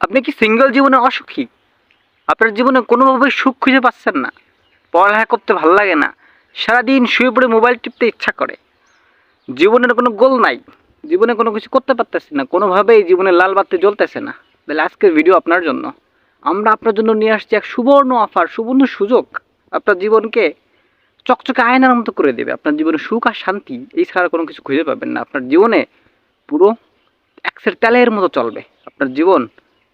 আপনি কি সিঙ্গেল জীবনে অসুখী? আপনার জীবনে কোনোভাবে সুখ খুঁজে পাচ্ছেন না? পড়ালেখা করতে ভাল লাগে না? সারাদিন শুয়ে পড়ে মোবাইল টিপতে ইচ্ছা করে? জীবনের কোনো গোল নাই? জীবনে কোনো কিছু করতে পারতেছেন না? কোনোভাবেই জীবনে লাল বাতি জ্বলতেছে না? তাহলে আজকের ভিডিও আপনার জন্য। আমরা আপনার জন্য নিয়ে আসছি এক সুবর্ণ অফার, সুবর্ণ সুযোগ। আপনার জীবনকে চকচকে আয়নার মতো করে দেবে। আপনার জীবনে সুখ আর শান্তি এই ছাড়া কোনো কিছু খুঁজে পাবেন না। আপনার জীবনে পুরো অ্যাক্সের তেলের মতো চলবে। আপনার জীবন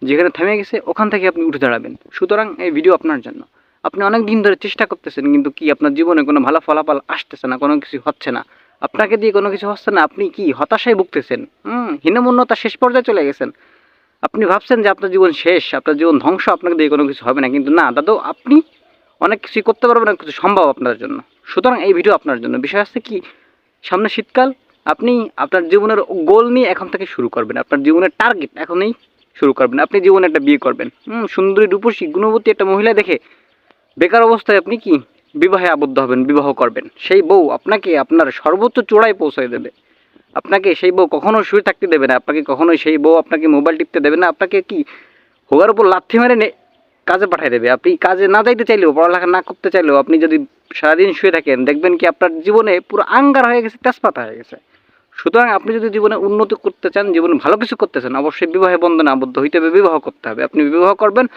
যেখানে থেমে গেছে ওখান থেকে আপনি উঠে দাঁড়াবেন। সুতরাং এই ভিডিও আপনার জন্য। আপনি অনেক দিন ধরে চেষ্টা করতেছেন কিন্তু কি আপনার জীবনে কোনো ভালো ফলাফল আসতেছে না, কোনো কিছু হচ্ছে না। আপনাকে দিয়ে কোনো কিছু হচ্ছে না, আপনি কি হতাশায় ভুগতেছেন? হীনমন্যতা শেষ পর্যায়ে চলে গেছেন। আপনি ভাবছেন যে আপনার জীবন শেষ, আপনার জীবন ধ্বংস, আপনাকে দিয়ে কোনো কিছু হবে না। কিন্তু না দাদু, আপনি অনেক কিছুই করতে পারবেন, অনেক কিছু সম্ভব আপনার জন্য। সুতরাং এই ভিডিও আপনার জন্য। বিষয় হচ্ছে কি, সামনে শীতকাল, আপনি আপনার জীবনের গোল নিয়ে এখন থেকে শুরু করবেন। আপনার জীবনের টার্গেট এখনই শুরু করবেন। আপনি জীবনে একটা বিয়ে করবেন, সুন্দরী রূপসী গুণবতী একটা মহিলা দেখে বেকার অবস্থায় আপনি কি বিবাহে আবদ্ধ হবেন, বিবাহ করবেন। সেই বউ আপনাকে আপনার সর্বোচ্চ চূড়ায় পৌঁছায় দেবে। আপনাকে সেই বউ কখনো শুয়ে থাকতে দেবে না। আপনাকে কখনোই সেই বউ আপনাকে মোবাইল টিপতে দেবে না। আপনাকে কি হোগার উপর লাথি মেরে কাজে পাঠিয়ে দেবে। আপনি কাজে না যাইতে চাইলেও, পড়ালেখা না করতে চাইলেও, আপনি যদি সারাদিন শুয়ে থাকেন দেখবেন কি আপনার জীবনে পুরো আঙ্গার হয়ে গেছে, তেজপাতা হয়ে গেছে। সুতরাং আপনি যদি জীবনে উন্নতি করতে চান, জীবনে ভালো কিছু করতে চান, অবশ্যই বিবাহে বন্ধনে আবদ্ধ হইতে হবে, বিবাহ করতে হবে। আপনি বিবাহ করবেন,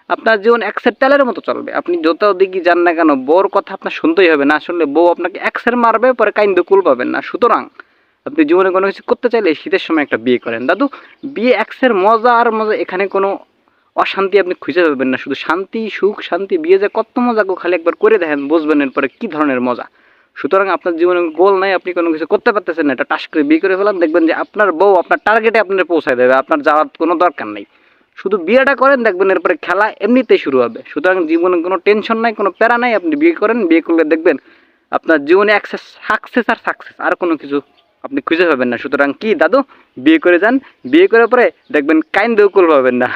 আপনার জীবন এক্সের তেলের মতো চলবে। আপনি যত দিকে যান না কেন, বউর কথা আপনার শুনতেই হবে। না শুনলে বউ আপনাকে এক্সের মারবে, পরে কাইন্দে কুল পাবেন না। সুতরাং আপনি জীবনে কোনো কিছু করতে চাইলে শীতের সময় একটা বিয়ে করেন দাদু। বিয়ে এক্সের মজা আর মজা, এখানে কোনো অশান্তি আপনি খুঁজে পাবেন না। শুধু শান্তি, সুখ, শান্তি। বিয়ে যে কত মজা গো, খালি একবার করে দেখেন, বুঝবেন এরপরে কী ধরনের মজা। সুতরাং আপনার জীবনে গোল নাই, আপনি কোনো কিছু করতে পারতেছেন না, এটা টাস করে বিয়ে করে ফেলান, দেখবেন যে আপনার বউ আপনার টার্গেটে আপনার পৌঁছায় দেবে। আপনার যাওয়ার কোনো দরকার নেই। শুধু বিয়েটা করেন, দেখবেন এরপরে খেলা এমনিতেই শুরু হবে। সুতরাং জীবনে কোনো টেনশন নাই, কোনো প্যারা নাই। আপনি বিয়ে করেন, বিয়ে করলে দেখবেন আপনার জীবনে সাকসেস আর সাকসেস, আর কোনো কিছু আপনি খুঁজে পাবেন না। সুতরাং কি দাদু, বিয়ে করে যান, বিয়ে করার পরে দেখবেন কাইন্দেও কুল পাবেন না।